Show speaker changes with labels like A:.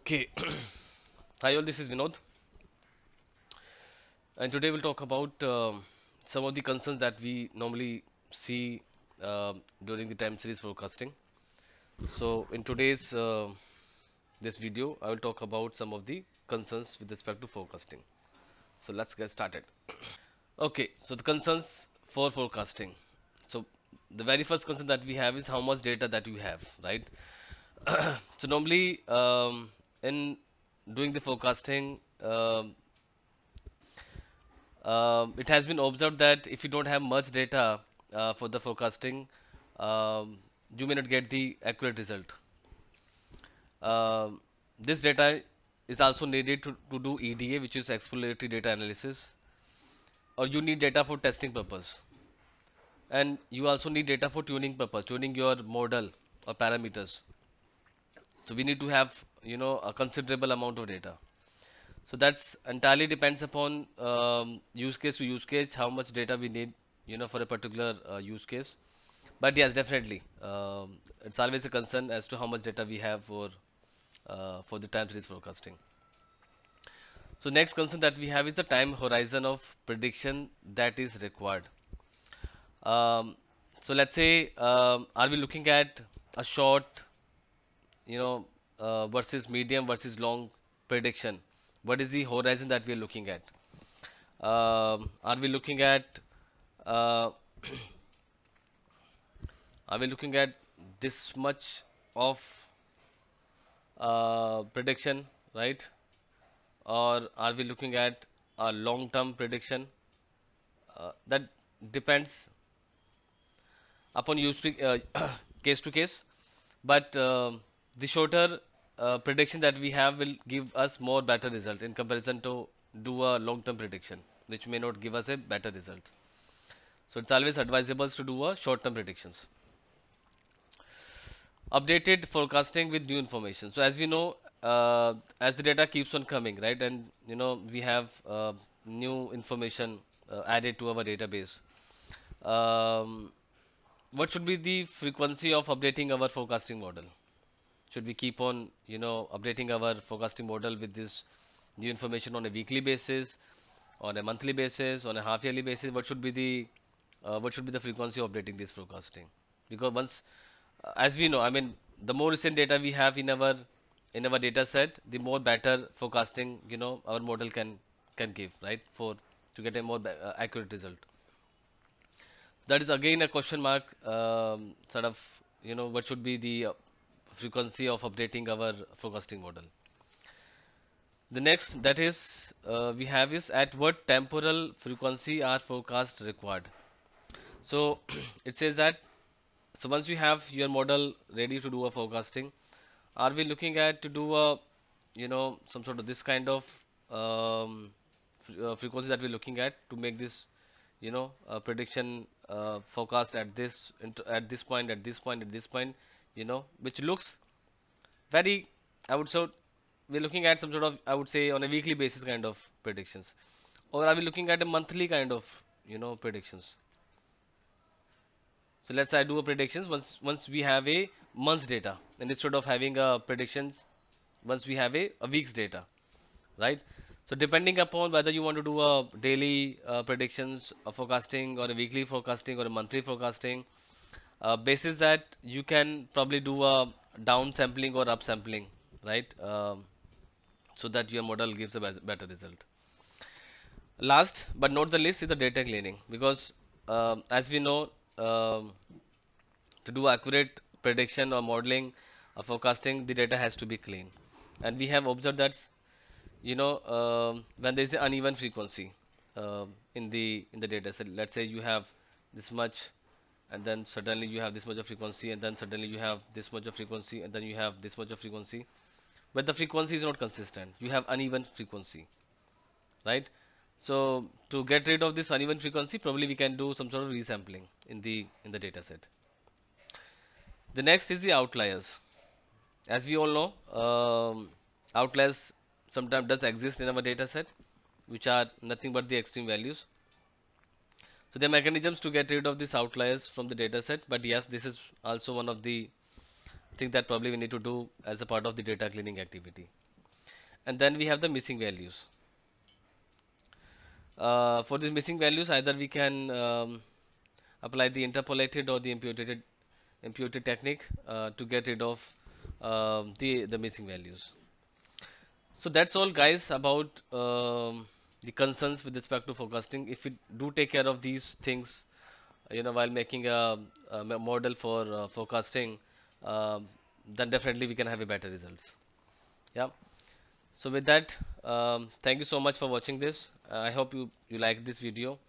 A: Okay, hi all, this is Vinod, and today we'll talk about some of the concerns that we normally see during the time series forecasting. So, in today's this video, I will talk about some of the concerns with respect to forecasting. So, let's get started. Okay, so the concerns for forecasting. So, the very first concern that we have is how much data that you have, right? So, normally in doing the forecasting, it has been observed that if you don't have much data for the forecasting, you may not get the accurate result. This data is also needed to do EDA, which is exploratory data analysis, or you need data for testing purpose, and you also need data for tuning purpose, tuning your model or parameters. So we need to have a considerable amount of data. So that's entirely depends upon use case to use case how much data we need for a particular use case. But yes, definitely it's always a concern as to how much data we have for the time series forecasting. So next concern that we have is the time horizon of prediction that is required. Um, so let's say, are we looking at a short, versus medium versus long prediction? What is the horizon that we are looking at? Are we looking at uh, are we looking at this much of prediction, right? Or are we looking at a long-term prediction? That depends upon case to case, but the shorter prediction that we have will give us more better result in comparison to do a long-term prediction, which may not give us a better result. So it's always advisable to do a short-term predictions. Updated forecasting with new information. So as we know, as the data keeps on coming, right, and we have new information added to our database. Um, what should be the frequency of updating our forecasting model? Should we keep on updating our forecasting model with this new information on a weekly basis, on a monthly basis, on a half yearly basis? What should be the frequency of updating this forecasting? Because once, as we know, I mean, the more recent data we have in our data set, the more better forecasting our model can give, right, for to get a more accurate result. That is again a question mark, sort of, what should be the frequency of updating our forecasting model. The next that is we have is at what temporal frequency are forecast required. So it says that, so once you have your model ready to do a forecasting, are we looking at to do a some sort of this kind of frequency that we're looking at to make this prediction forecast at this point, at this point, at this point, which looks very, I would say, we're looking at some sort of, I would say, on a weekly basis kind of predictions, or are we looking at a monthly kind of predictions? So let's say I do a predictions once we have a month's data, and instead of having a predictions once we have a week's data, right? So depending upon whether you want to do a daily predictions, a forecasting, or a weekly forecasting, or a monthly forecasting, basis that you can probably do a down sampling or up sampling, right? So that your model gives a better result. Last but not the least is the data cleaning, because as we know, to do accurate prediction or modeling or forecasting, the data has to be clean, and we have observed that when there is an uneven frequency in the data set. Let's say you have this much, and then suddenly you have this much of frequency, and then suddenly you have this much of frequency, and then you have this much of frequency, but the frequency is not consistent. You have uneven frequency, right? So to get rid of this uneven frequency, probably we can do some sort of resampling in the data set. The next is the outliers. As we all know, outliers sometimes does exist in our data set, which are nothing but the extreme values. So there are mechanisms to get rid of these outliers from the data set, but yes, this is also one of the things that probably we need to do as a part of the data cleaning activity. and then we have the missing values. For these missing values, either we can apply the interpolated or the imputed technique to get rid of the missing values. So that's all, guys, about the concerns with respect to forecasting. If we do take care of these things, while making a model for forecasting, then definitely we can have a better results. Yeah. So with that, thank you so much for watching this. I hope you like this video.